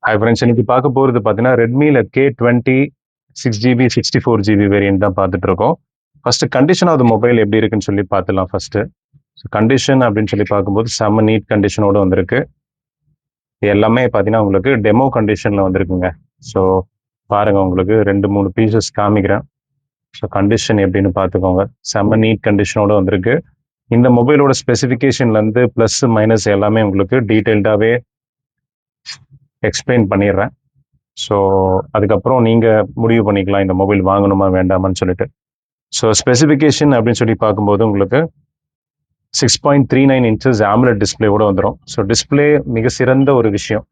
Hi friends, இன்னைக்கு பார்க்க போகிறது பார்த்தீங்கன்னா ரெட்மியில் K20 6GB 64GB வேரியன்ட் தான் பார்த்துட்டு இருக்கோம். First condition of the mobile எப்படி இருக்குன்னு சொல்லி பார்த்துலாம். ஃபர்ஸ்ட் கண்டிஷன் அப்படின்னு சொல்லி பார்க்கும்போது செம்ம நீட் கண்டிஷனோட வந்திருக்கு. இது எல்லாமே பார்த்தீங்கன்னா உங்களுக்கு டெமோ கண்டிஷனில் வந்திருக்குங்க. ஸோ பாருங்க, உங்களுக்கு 2-3 பீசஸ் காமிக்கிறேன். ஸோ கண்டிஷன் எப்படின்னு பார்த்துக்கோங்க. செம்ம நீட் கண்டிஷனோட வந்திருக்கு. இந்த மொபைலோட ஸ்பெசிஃபிகேஷன்லேருந்து ப்ளஸ் மைனஸ் எல்லாமே உங்களுக்கு டீட்டெயில்டாகவே எக்ஸ்பிளைன் பண்ணிடுறேன். ஸோ அதுக்கப்புறம் நீங்கள் முடிவு பண்ணிக்கலாம் இந்த மொபைல் வாங்கணுமா வேண்டாமான்னு சொல்லிட்டு. ஸோ ஸ்பெசிஃபிகேஷன் அப்படின்னு சொல்லி பார்க்கும்போது உங்களுக்கு 6.39 இன்ச்சஸ் AMOLED டிஸ்பிளேவோட வந்துடும். ஸோ டிஸ்பிளே மிக சிறந்த ஒரு விஷயம்.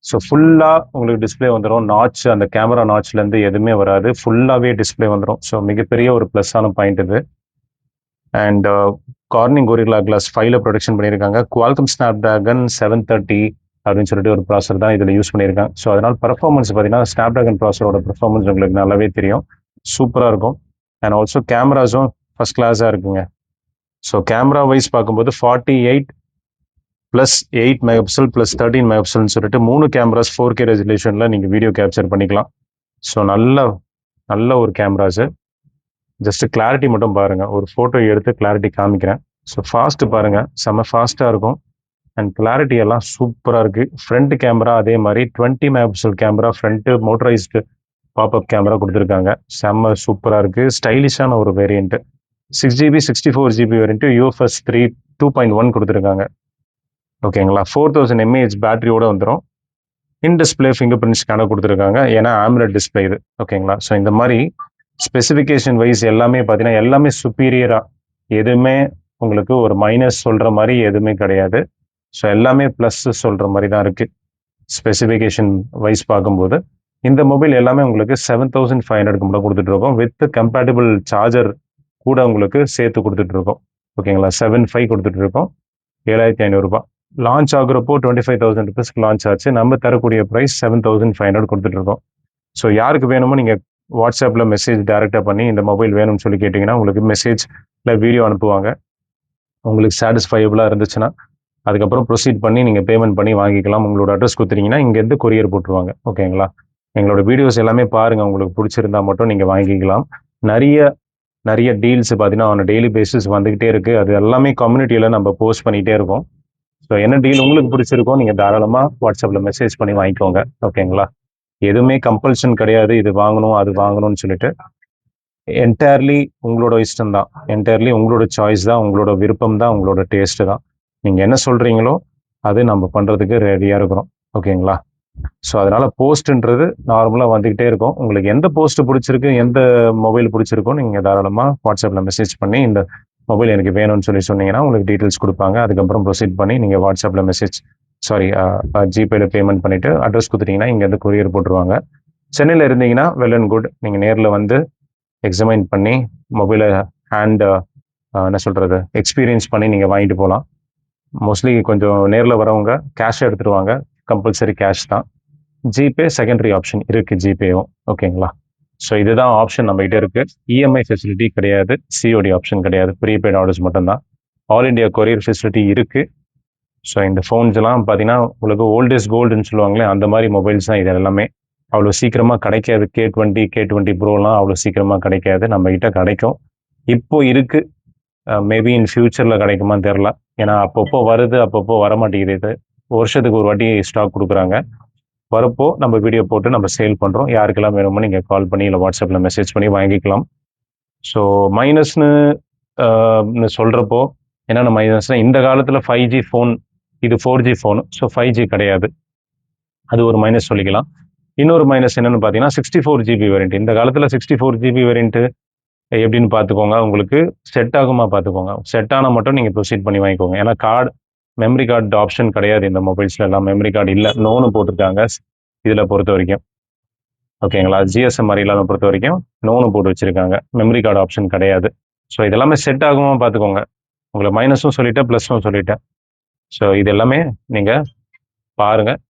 ஸோ ஃபுல்லாக உங்களுக்கு டிஸ்பிளே வந்துடும். நாட்ச், அந்த கேமரா நாட்ச்லேருந்து எதுவுமே வராது, ஃபுல்லாகவே டிஸ்பிளே வந்துடும். ஸோ மிகப்பெரிய ஒரு ப்ளஸ்ஸான பாயிண்ட் இது. அண்ட் கார்னிங் கொரில்லா கிளாஸ் 5ல ப்ரொடக்ஷன் பண்ணியிருக்காங்க. குவால்கம் ஸ்னாப்டிராகன் 730 அப்படின்னு சொல்லிட்டு ஒரு ப்ராசர் தான் இதில் யூஸ் பண்ணியிருக்காங்க. ஸோ அதனால் பர்ஃபார்மன்ஸ் பார்த்தீங்கன்னா ஸ்னாப்டிராகன் ப்ராசரோட பர்ஃபார்மன்ஸ் உங்களுக்கு நல்லாவே தெரியும், சூப்பராக இருக்கும். அண்ட் ஆல்சோ கேமராஸும் ஃபஸ்ட் கிளாஸாக இருக்குங்க. ஸோ கேமரா வைஸ் பார்க்கும்போது 48 + 8 மெகாபிக்சல் + 13 மெகாபிக்சல்னு சொல்லிட்டு 3 கேமராஸ் 4K ரெசல்யூஷனில் நீங்கள் வீடியோ கேப்சர் பண்ணிக்கலாம். ஸோ நல்ல ஒரு கேமராஸு. ஜஸ்ட் கிளாரிட்டி மட்டும் பாருங்கள், ஒரு ஃபோட்டோ எடுத்து கிளாரிட்டி காமிக்கிறேன். ஸோ ஃபாஸ்ட்டு பாருங்கள், செம்ம ஃபாஸ்ட்டாக இருக்கும். அண்ட் கிளாரிட்டி எல்லாம் சூப்பராக இருக்குது. ஃப்ரண்ட் கேமரா அதே மாதிரி 20 megapixel camera, front motorised pop up camera கொடுத்துருக்காங்க. செம்ம சூப்பராக இருக்குது, ஸ்டைலிஷான ஒரு variant. 6GB 64GB variant UFS 3 2.1 கொடுத்துருக்காங்க. ஓகேங்களா. 4000 mAh பேட்டரியோடு வந்துடும். In display finger print scanner கொடுத்துருக்காங்க, ஏன்னா AMOLED டிஸ்பிளே இது. ஓகேங்களா. ஸோ இந்த மாதிரி ஸ்பெசிஃபிகேஷன் வைஸ் எல்லாமே பார்த்தீங்கன்னா எல்லாமே சுப்பீரியராக, எதுவுமே உங்களுக்கு ஒரு மைனஸ் சொல்கிற மாதிரி எதுவுமே கிடையாது. ஸோ எல்லாமே ப்ளஸ் சொல்கிற மாதிரி தான் இருக்குது. ஸ்பெசிஃபிகேஷன் வைஸ் பார்க்கும்போது இந்த மொபைல் எல்லாமே உங்களுக்கு 7500 மட்டும் கொடுத்துட்ருக்கோம். வித் கம்பேட்டபிள் சார்ஜர் கூட உங்களுக்கு சேர்த்து கொடுத்துட்ருக்கோம். ஓகேங்களா. 7.5 கொடுத்துட்ருக்கோம். 7500 லான்ச் ஆகுறப்போ 25,000 ருபீஸ்க்கு லான்ச் ஆச்சு. நம்ம தரக்கூடிய ப்ரைஸ் 7500 கொடுத்துட்ருக்கோம். ஸோ யாருக்கு வேணுமோ நீங்கள் வாட்ஸ்அப்பில் மெசேஜ் டைரெக்டாக பண்ணி இந்த மொபைல் வேணும்னு சொல்லி கேட்டிங்கன்னா உங்களுக்கு மெசேஜில் வீடியோ அனுப்புவாங்க. உங்களுக்கு சாட்டிஸ்ஃபையபுளாக இருந்துச்சுன்னா அதுக்கப்புறம் ப்ரொசீட் பண்ணி நீங்கள் பேமெண்ட் பண்ணி வாங்கிக்கலாம். உங்களோட அட்ரஸ் கொடுத்துட்டீங்கன்னா இங்கேருந்து கொரியர் போட்டுருவாங்க. ஓகேங்களா. எங்களோட வீடியோஸ் எல்லாமே பாருங்கள், உங்களுக்கு பிடிச்சிருந்தா மட்டும் நீங்கள் வாங்கிக்கலாம். நிறைய டீல்ஸ் பார்த்தீங்கன்னா ஆன் டெய்லி பேசிஸ் வந்துக்கிட்டே இருக்குது. அது எல்லாமே கம்யூனிட்டியில் நம்ம போஸ்ட் பண்ணிகிட்டே இருக்கோம். ஸோ என்ன டீல் உங்களுக்கு பிடிச்சிருக்கோ நீங்கள் தாராளமாக வாட்ஸ்அப்பில் மெசேஜ் பண்ணி வாங்கிக்கோங்க. ஓகேங்களா. எதுவுமே கம்பல்ஷன் கிடையாது, இது வாங்கணும் அது வாங்கணும்னு சொல்லிட்டு. என்டையர்லி உங்களோட இஷ்டம் தான், என்டையர்லி உங்களோட சாய்ஸ் தான், உங்களோட விருப்பம் தான், உங்களோட டேஸ்ட்டு தான். நீங்கள் என்ன சொல்கிறீங்களோ அது நம்ம பண்ணுறதுக்கு ரெடியாக இருக்கிறோம். ஓகேங்களா. ஸோ அதனால் போஸ்ட்டுன்றது நார்மலாக வந்துக்கிட்டே இருக்கும். உங்களுக்கு எந்த போஸ்ட்டு பிடிச்சிருக்கு, எந்த மொபைல் பிடிச்சிருக்கோ நீங்கள் தாராளமாக வாட்ஸ்அப்பில் மெசேஜ் பண்ணி இந்த மொபைல் எனக்கு வேணும்னு சொல்லி சொன்னீங்கன்னா உங்களுக்கு டீட்டெயில்ஸ் கொடுப்பாங்க. அதுக்கப்புறம் ப்ரொசீட் பண்ணி நீங்கள் வாட்ஸ்அப்பில் ஜிபேயில் பேமெண்ட் பண்ணிவிட்டு அட்ரஸ் கொடுத்துட்டிங்கன்னா இங்கேருந்து கொரியர் போட்டுருவாங்க. சென்னையில் இருந்தீங்கன்னா வெல் அண்ட் குட், நீங்கள் நேரில் வந்து எக்ஸாமைன் பண்ணி மொபைலை எக்ஸ்பீரியன்ஸ் பண்ணி நீங்கள் வாங்கிட்டு போகலாம். மோஸ்ட்லி கொஞ்சம் நேரில் வரவங்க கேஷ் எடுத்துருவாங்க, கம்பல்சரி கேஷ் தான். ஜிபே செகண்டரி ஆப்ஷன் இருக்குது, ஜிபேவும். ஓகேங்களா. ஸோ இதுதான் ஆப்ஷன் நம்மகிட்ட இருக்குது. இஎம்ஐ ஃபெசிலிட்டி கிடையாது, சிஓடி ஆப்ஷன் கிடையாது, ப்ரீபெய்ட் ஆர்டர்ஸ் மட்டும்தான். ஆல் இண்டியா கொரியர் ஃபெசிலிட்டி இருக்குது. ஸோ இந்த ஃபோன்ஸ் எல்லாம் பார்த்தீங்கன்னா உங்களுக்கு ஓல்ட் இஸ் கோல்டுன்னு சொல்லுவாங்களே, அந்த மாதிரி மொபைல்ஸ் தான் இது எல்லாமே. அவ்வளோ சீக்கிரமாக கிடைக்காது. K20 ப்ரோலாம் அவ்வளோ சீக்கிரமாக கிடைக்காது, நம்மகிட்ட கிடைக்கும். இப்போ இருக்குது, மேபி இன் ஃபியூச்சரில் கிடைக்குமான்னு தெரில. ஏன்னா அப்பப்போ வருது, அப்பப்போ வரமாட்டேங்குது. இது வருஷத்துக்கு ஒரு வாட்டி ஸ்டாக் கொடுக்குறாங்க. வரப்போ நம்ம வீடியோ போட்டு நம்ம சேல் பண்ணுறோம். யாருக்கெல்லாம் வேணுமோ நீங்கள் கால் பண்ணி இல்லை வாட்ஸ்அப்பில் மெசேஜ் பண்ணி வாங்கிக்கலாம். ஸோ மைனஸ்னு சொல்கிறப்போ என்னென்ன மைனஸ்னால், இந்த காலத்தில் 5G ஃபோன், இது 4G ஃபோனு. ஸோ 5G கிடையாது, அது ஒரு மைனஸ் சொல்லிக்கலாம். இன்னொரு மைனஸ் என்னென்னு பார்த்தீங்கன்னா 64GB வேரியண்ட். இந்த காலத்தில் 64GB வேரியண்ட்டு எப்படின்னு பார்த்துக்கோங்க, உங்களுக்கு செட் ஆகுமா பார்த்துக்கோங்க. செட் ஆனால் மட்டும் நீங்கள் ப்ரொசீட் பண்ணி வாங்கிக்கோங்க. ஏன்னா மெமரி கார்டு ஆப்ஷன் கிடையாது இந்த மொபைல்ஸில் எல்லாம். மெமரி கார்டு இல்லை, நோன்னு போட்டிருக்காங்க இதில் பொறுத்த வரைக்கும். ஓகேங்களா. GSM மாதிரிலாம் பொறுத்த வரைக்கும் நோன்னு போட்டு வச்சுருக்காங்க, மெமரி கார்டு ஆப்ஷன் கிடையாது. ஸோ இதெல்லாமே செட் ஆகுமா பார்த்துக்கோங்க. உங்களை மைனஸும் சொல்லிட்டேன், ப்ளஸும் சொல்லிட்டேன். ஸோ இது எல்லாமே நீங்கள் பாருங்கள்.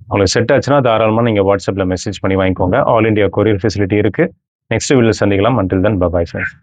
உங்களுக்கு செட் ஆச்சுன்னா தாராளமாக நீங்கள் வாட்ஸ்அப்பில் மெசேஜ் பண்ணி வாங்கிக்கோங்க. ஆல் இண்டியா கொரியர் ஃபெசிலிட்டி இருக்குது. நெக்ஸ்ட் வீடியோவில் சந்திக்கலாம். Until then bye friends.